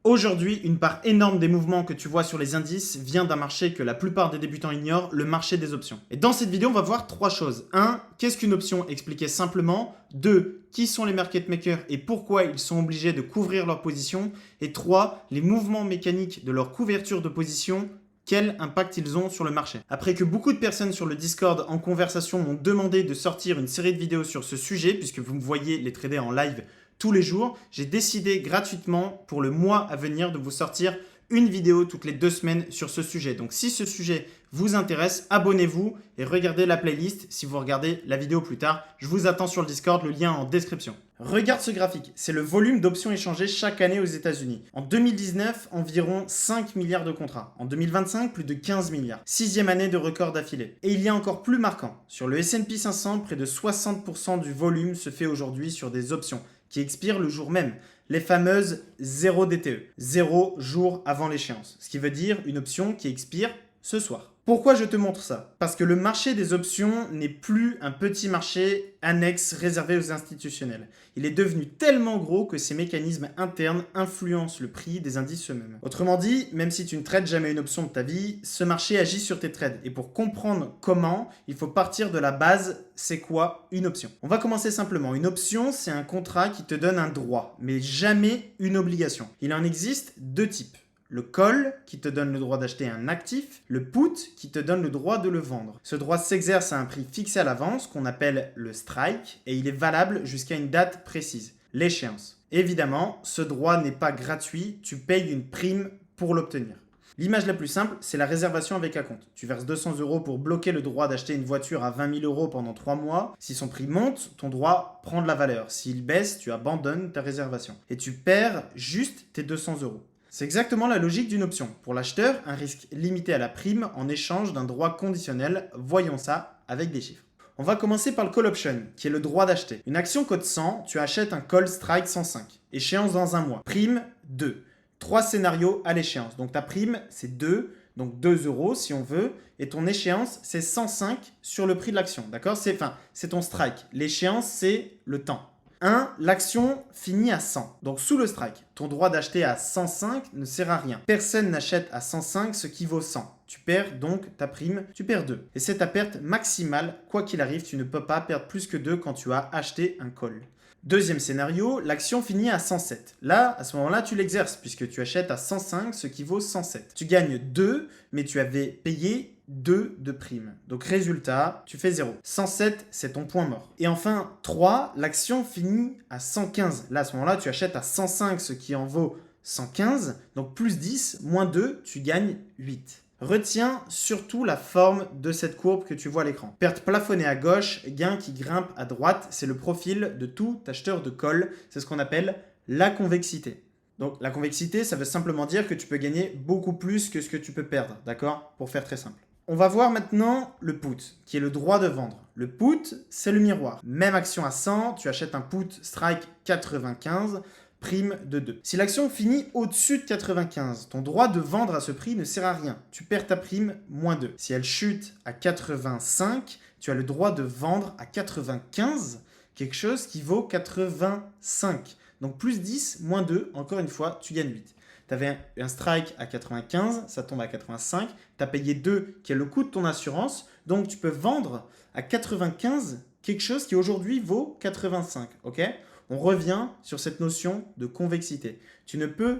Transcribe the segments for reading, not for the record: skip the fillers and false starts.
Aujourd'hui, une part énorme des mouvements que tu vois sur les indices vient d'un marché que la plupart des débutants ignorent, le marché des options. Et dans cette vidéo, on va voir trois choses. 1. Qu'est-ce qu'une option expliquée simplement. 2. Qui sont les market makers et pourquoi ils sont obligés de couvrir leur position. Et 3. Les mouvements mécaniques de leur couverture de position. Quel impact ils ont sur le marché. Après que beaucoup de personnes sur le Discord en conversation m'ont demandé de sortir une série de vidéos sur ce sujet, puisque vous me voyez les trader en live tous les jours, j'ai décidé gratuitement pour le mois à venir de vous sortir une vidéo toutes les 2 semaines sur ce sujet. Donc si ce sujet vous intéresse, abonnez-vous et regardez la playlist si vous regardez la vidéo plus tard. Je vous attends sur le Discord, le lien en description. Regarde ce graphique, c'est le volume d'options échangées chaque année aux États-Unis. En 2019, environ 5 milliards de contrats. En 2025, plus de 15 milliards. 6e année de record d'affilée. Et il y a encore plus marquant. Sur le S&P 500, près de 60% du volume se fait aujourd'hui sur des options qui expirent le jour même. Les fameuses 0 DTE, 0 jours avant l'échéance. Ce qui veut dire une option qui expire ce soir. Pourquoi je te montre ça? Parce que le marché des options n'est plus un petit marché annexe réservé aux institutionnels. Il est devenu tellement gros que ces mécanismes internes influencent le prix des indices eux-mêmes. Autrement dit, même si tu ne trades jamais une option de ta vie, ce marché agit sur tes trades. Et pour comprendre comment, il faut partir de la base, c'est quoi une option? On va commencer simplement. Une option, c'est un contrat qui te donne un droit, mais jamais une obligation. Il en existe deux types. Le call qui te donne le droit d'acheter un actif, le put qui te donne le droit de le vendre. Ce droit s'exerce à un prix fixé à l'avance qu'on appelle le strike et il est valable jusqu'à une date précise, l'échéance. Évidemment, ce droit n'est pas gratuit, tu payes une prime pour l'obtenir. L'image la plus simple, c'est la réservation avec acompte. Tu verses 200 € pour bloquer le droit d'acheter une voiture à 20 000 € pendant 3 mois. Si son prix monte, ton droit prend de la valeur. S'il baisse, tu abandonnes ta réservation. Et tu perds juste tes 200 €. C'est exactement la logique d'une option. Pour l'acheteur, un risque limité à la prime en échange d'un droit conditionnel. Voyons ça avec des chiffres. On va commencer par le call option, qui est le droit d'acheter. Une action cote 100, tu achètes un call strike 105. Échéance dans un mois. Prime 2. 3 scénarios à l'échéance. Donc ta prime, c'est 2, donc 2 € si on veut. Et ton échéance, c'est 105 sur le prix de l'action. D'accord? C'est ton strike. L'échéance, c'est le temps. 1. L'action finit à 100. Donc sous le strike, ton droit d'acheter à 105 ne sert à rien. Personne n'achète à 105 ce qui vaut 100. Tu perds donc ta prime, tu perds 2. Et c'est ta perte maximale. Quoi qu'il arrive, tu ne peux pas perdre plus que 2 quand tu as acheté un call. Deuxième scénario, l'action finit à 107. Là, à ce moment-là, tu l'exerces puisque tu achètes à 105 ce qui vaut 107. Tu gagnes 2, mais tu avais payé 2 de prime. Donc résultat, tu fais 0. 107, c'est ton point mort. Et enfin, 3, l'action finit à 115. Là, à ce moment-là, tu achètes à 105 ce qui en vaut 115. Donc plus 10, moins 2, tu gagnes 8. Retiens surtout la forme de cette courbe que tu vois à l'écran. Perte plafonnée à gauche, gain qui grimpe à droite, c'est le profil de tout acheteur de call. C'est ce qu'on appelle la convexité. Donc la convexité, ça veut simplement dire que tu peux gagner beaucoup plus que ce que tu peux perdre, d'accord? Pour faire très simple. On va voir maintenant le put, qui est le droit de vendre. Le put, c'est le miroir. Même action à 100, tu achètes un put strike 95, prime de 2. Si l'action finit au-dessus de 95, ton droit de vendre à ce prix ne sert à rien. Tu perds ta prime, moins 2. Si elle chute à 85, tu as le droit de vendre à 95, quelque chose qui vaut 85. Donc plus 10, moins 2, encore une fois, tu gagnes 8. Tu avais un strike à 95, ça tombe à 85. Tu as payé 2, qui est le coût de ton assurance. Donc, tu peux vendre à 95 quelque chose qui aujourd'hui vaut 85. Ok? On revient sur cette notion de convexité. Tu ne peux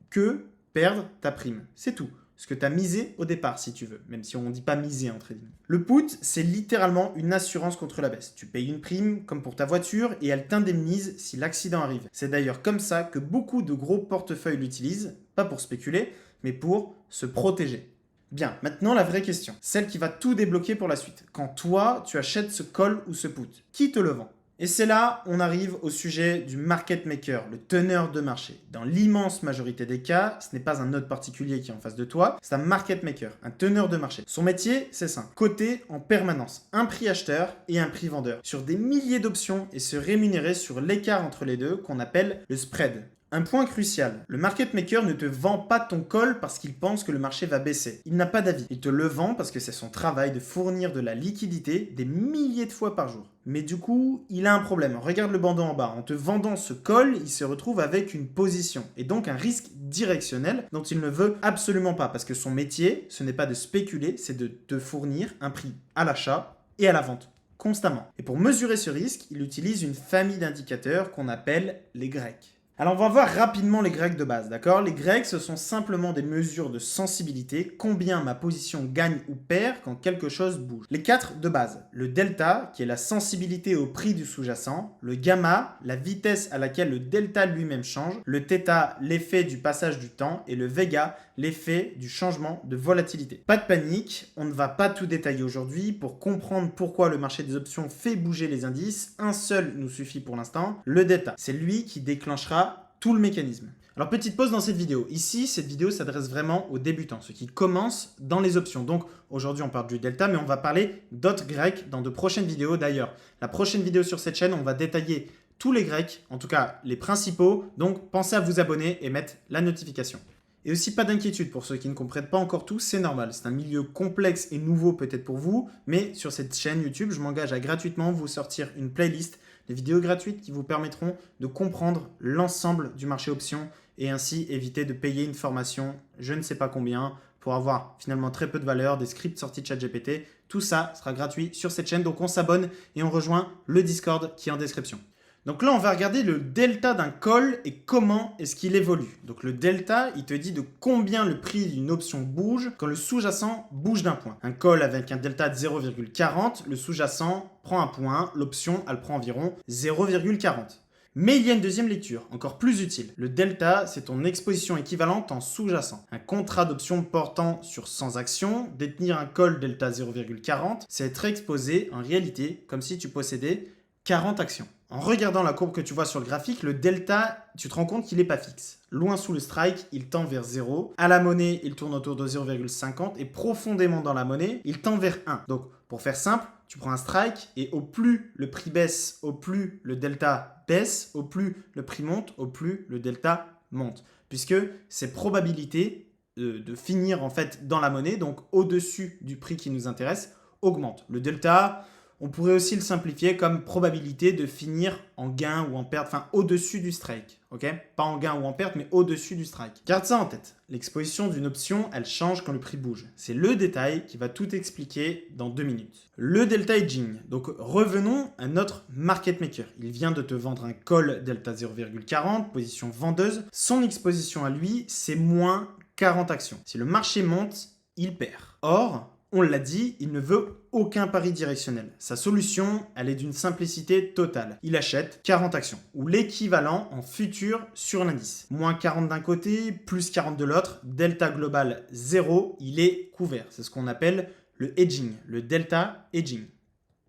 que perdre ta prime. C'est tout. Ce que tu as misé au départ, si tu veux, même si on ne dit pas miser en trading. Le put, c'est littéralement une assurance contre la baisse. Tu payes une prime, comme pour ta voiture, et elle t'indemnise si l'accident arrive. C'est d'ailleurs comme ça que beaucoup de gros portefeuilles l'utilisent, pas pour spéculer, mais pour se protéger. Bien, maintenant la vraie question, celle qui va tout débloquer pour la suite. Quand toi, tu achètes ce call ou ce put, qui te le vend ? Et c'est là on arrive au sujet du market maker, le teneur de marché. Dans l'immense majorité des cas, ce n'est pas un autre particulier qui est en face de toi, c'est un market maker, un teneur de marché. Son métier, c'est simple, coter en permanence un prix acheteur et un prix vendeur sur des milliers d'options et se rémunérer sur l'écart entre les deux qu'on appelle le spread. Un point crucial, le market maker ne te vend pas ton call parce qu'il pense que le marché va baisser. Il n'a pas d'avis. Il te le vend parce que c'est son travail de fournir de la liquidité des milliers de fois par jour. Mais du coup, il a un problème. Regarde le bandeau en bas. En te vendant ce call, il se retrouve avec une position et donc un risque directionnel dont il ne veut absolument pas parce que son métier, ce n'est pas de spéculer, c'est de te fournir un prix à l'achat et à la vente constamment. Et pour mesurer ce risque, il utilise une famille d'indicateurs qu'on appelle les grecs. Alors on va voir rapidement les grecs de base, d'accord? Les grecs, ce sont simplement des mesures de sensibilité, combien ma position gagne ou perd quand quelque chose bouge. Les 4 de base, le delta, qui est la sensibilité au prix du sous-jacent, le gamma, la vitesse à laquelle le delta lui-même change, le θ, l'effet du passage du temps, et le vega, l'effet du changement de volatilité. Pas de panique, on ne va pas tout détailler aujourd'hui. Pour comprendre pourquoi le marché des options fait bouger les indices, un seul nous suffit pour l'instant, le delta. C'est lui qui déclenchera tout le mécanisme. Alors petite pause dans cette vidéo. Ici, cette vidéo s'adresse vraiment aux débutants, ceux qui commencent dans les options. Donc aujourd'hui, on parle du delta, mais on va parler d'autres grecs dans de prochaines vidéos. D'ailleurs, la prochaine vidéo sur cette chaîne, on va détailler tous les grecs, en tout cas les principaux. Donc pensez à vous abonner et mettre la notification. Et aussi, pas d'inquiétude pour ceux qui ne comprennent pas encore tout, c'est normal. C'est un milieu complexe et nouveau peut-être pour vous, mais sur cette chaîne YouTube, je m'engage à gratuitement vous sortir une playlist de vidéos gratuites qui vous permettront de comprendre l'ensemble du marché options et ainsi éviter de payer une formation, je ne sais pas combien, pour avoir finalement très peu de valeur, des scripts sortis de ChatGPT. Tout ça sera gratuit sur cette chaîne, donc on s'abonne et on rejoint le Discord qui est en description. Donc là, on va regarder le delta d'un call et comment est-ce qu'il évolue. Donc le delta, il te dit de combien le prix d'une option bouge quand le sous-jacent bouge d'un point. Un call avec un delta de 0,40, le sous-jacent prend un point, l'option, elle prend environ 0,40. Mais il y a une deuxième lecture, encore plus utile. Le delta, c'est ton exposition équivalente en sous-jacent. Un contrat d'option portant sur 100 actions, détenir un call delta 0,40, c'est être exposé en réalité comme si tu possédais 40 actions. En regardant la courbe que tu vois sur le graphique, le delta, tu te rends compte qu'il n'est pas fixe. Loin sous le strike, il tend vers 0. À la monnaie, il tourne autour de 0,50 et profondément dans la monnaie, il tend vers 1. Donc, pour faire simple, tu prends un strike et au plus le prix baisse, au plus le delta baisse, au plus le prix monte, au plus le delta monte. Puisque c'est probabilité de finir en fait dans la monnaie, donc au-dessus du prix qui nous intéresse, augmente. Le delta, on pourrait aussi le simplifier comme probabilité de finir en gain ou en perte, enfin au-dessus du strike, ok? Pas en gain ou en perte, mais au-dessus du strike. Garde ça en tête. L'exposition d'une option, elle change quand le prix bouge. C'est le détail qui va tout expliquer dans 2 minutes. Le delta hedging. Donc revenons à notre market maker. Il vient de te vendre un call delta 0,40, position vendeuse. Son exposition à lui, c'est moins 40 actions. Si le marché monte, il perd. Or, on l'a dit, il ne veut aucun pari directionnel. Sa solution, elle est d'une simplicité totale. Il achète 40 actions, ou l'équivalent en futur sur l'indice. Moins 40 d'un côté, plus 40 de l'autre, delta global 0, il est couvert. C'est ce qu'on appelle le hedging, le delta hedging.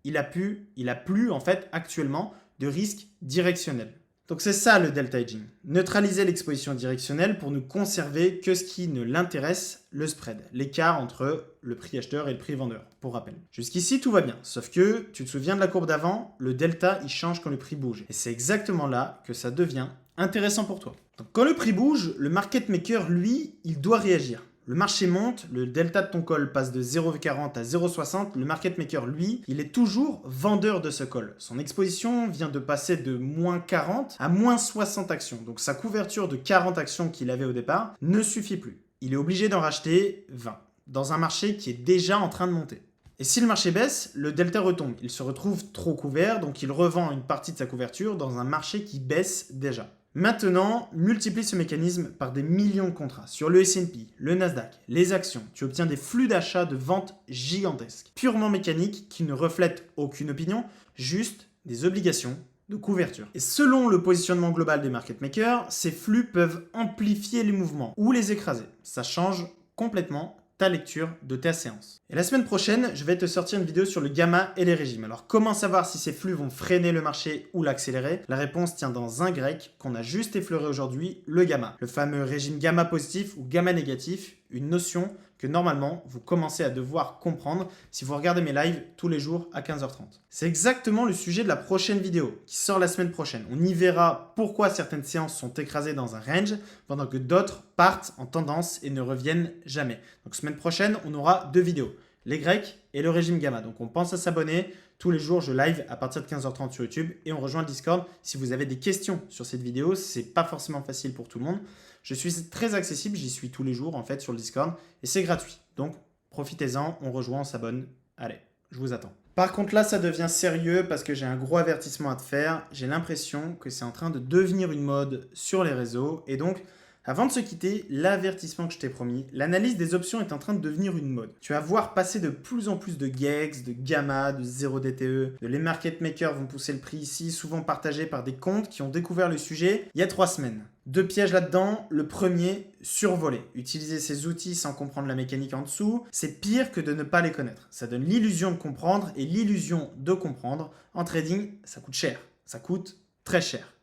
Il a plus en fait actuellement de risque directionnel. Donc c'est ça le delta hedging. Neutraliser l'exposition directionnelle pour ne conserver que ce qui ne l'intéresse, le spread, l'écart entre le prix acheteur et le prix vendeur, pour rappel. Jusqu'ici, tout va bien, sauf que, tu te souviens de la courbe d'avant, le delta, il change quand le prix bouge. Et c'est exactement là que ça devient intéressant pour toi. Donc quand le prix bouge, le market maker, lui, il doit réagir. Le marché monte, le delta de ton call passe de 0,40 à 0,60. Le market maker, lui, il est toujours vendeur de ce call. Son exposition vient de passer de moins 40 à moins 60 actions. Donc sa couverture de 40 actions qu'il avait au départ ne suffit plus. Il est obligé d'en racheter 20 dans un marché qui est déjà en train de monter. Et si le marché baisse, le delta retombe. Il se retrouve trop couvert, donc il revend une partie de sa couverture dans un marché qui baisse déjà. Maintenant, multiplie ce mécanisme par des millions de contrats. Sur le S&P, le Nasdaq, les actions, tu obtiens des flux d'achat de vente gigantesques, purement mécaniques qui ne reflètent aucune opinion, juste des obligations de couverture. Et selon le positionnement global des market makers, ces flux peuvent amplifier les mouvements ou les écraser. Ça change complètement ta lecture de ta séance. Et la semaine prochaine, je vais te sortir une vidéo sur le gamma et les régimes. Alors comment savoir si ces flux vont freiner le marché ou l'accélérer? La réponse tient dans un grec qu'on a juste effleuré aujourd'hui, le gamma. Le fameux régime gamma positif ou gamma négatif, une notion que normalement vous commencez à devoir comprendre si vous regardez mes lives tous les jours à 15h30. C'est exactement le sujet de la prochaine vidéo qui sort la semaine prochaine. On y verra pourquoi certaines séances sont écrasées dans un range pendant que d'autres partent en tendance et ne reviennent jamais. Donc semaine prochaine, on aura 2 vidéos, les Grecs et le régime gamma. Donc on pense à s'abonner. Tous les jours, je live à partir de 15h30 sur YouTube et on rejoint le Discord. Si vous avez des questions sur cette vidéo, c'est pas forcément facile pour tout le monde. Je suis très accessible, j'y suis tous les jours en fait sur le Discord et c'est gratuit. Donc profitez-en, on rejoint, on s'abonne. Allez, je vous attends. Par contre là, ça devient sérieux parce que j'ai un gros avertissement à te faire. J'ai l'impression que c'est en train de devenir une mode sur les réseaux et donc avant de se quitter, l'avertissement que je t'ai promis, l'analyse des options est en train de devenir une mode. Tu vas voir passer de plus en plus de GEX, de Gamma, de 0 DTE, de les market makers vont pousser le prix ici, souvent partagés par des comptes qui ont découvert le sujet il y a 3 semaines. 2 pièges là-dedans. Le premier, survoler. Utiliser ces outils sans comprendre la mécanique en dessous, c'est pire que de ne pas les connaître. Ça donne l'illusion de comprendre et l'illusion de comprendre. En trading, ça coûte cher. Ça coûte très cher.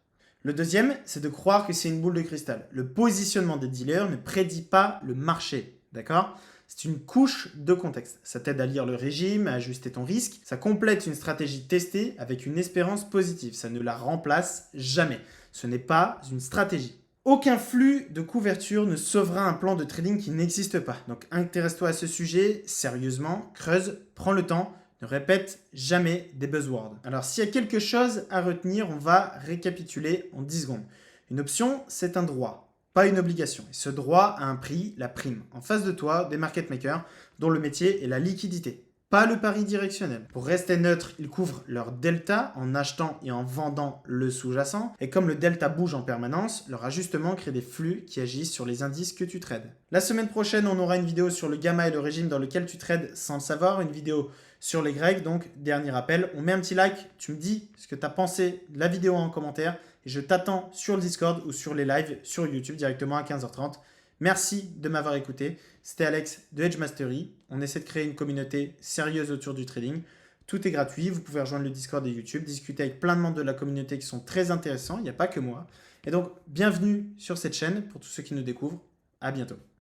Le deuxième, c'est de croire que c'est une boule de cristal. Le positionnement des dealers ne prédit pas le marché, d'accord ? C'est une couche de contexte. Ça t'aide à lire le régime, à ajuster ton risque. Ça complète une stratégie testée avec une espérance positive. Ça ne la remplace jamais. Ce n'est pas une stratégie. Aucun flux de couverture ne sauvera un plan de trading qui n'existe pas. Donc intéresse-toi à ce sujet sérieusement, creuse, prends le temps. Ne répète jamais des buzzwords. Alors, s'il y a quelque chose à retenir, on va récapituler en 10 secondes. Une option, c'est un droit, pas une obligation. Et ce droit a un prix, la prime. En face de toi, des market makers dont le métier est la liquidité, pas le pari directionnel. Pour rester neutre, ils couvrent leur delta en achetant et en vendant le sous-jacent. Et comme le delta bouge en permanence, leur ajustement crée des flux qui agissent sur les indices que tu trades. La semaine prochaine, on aura une vidéo sur le gamma et le régime dans lequel tu trades sans le savoir. Une vidéo sur les Grecs. Donc, dernier rappel, on met un petit like. Tu me dis ce que tu as pensé de la vidéo en commentaire. Et je t'attends sur le Discord ou sur les lives sur YouTube directement à 15h30. Merci de m'avoir écouté. C'était Alex de Hedge Mastery. On essaie de créer une communauté sérieuse autour du trading. Tout est gratuit. Vous pouvez rejoindre le Discord et YouTube, discuter avec plein de membres de la communauté qui sont très intéressants. Il n'y a pas que moi. Et donc, bienvenue sur cette chaîne pour tous ceux qui nous découvrent. À bientôt.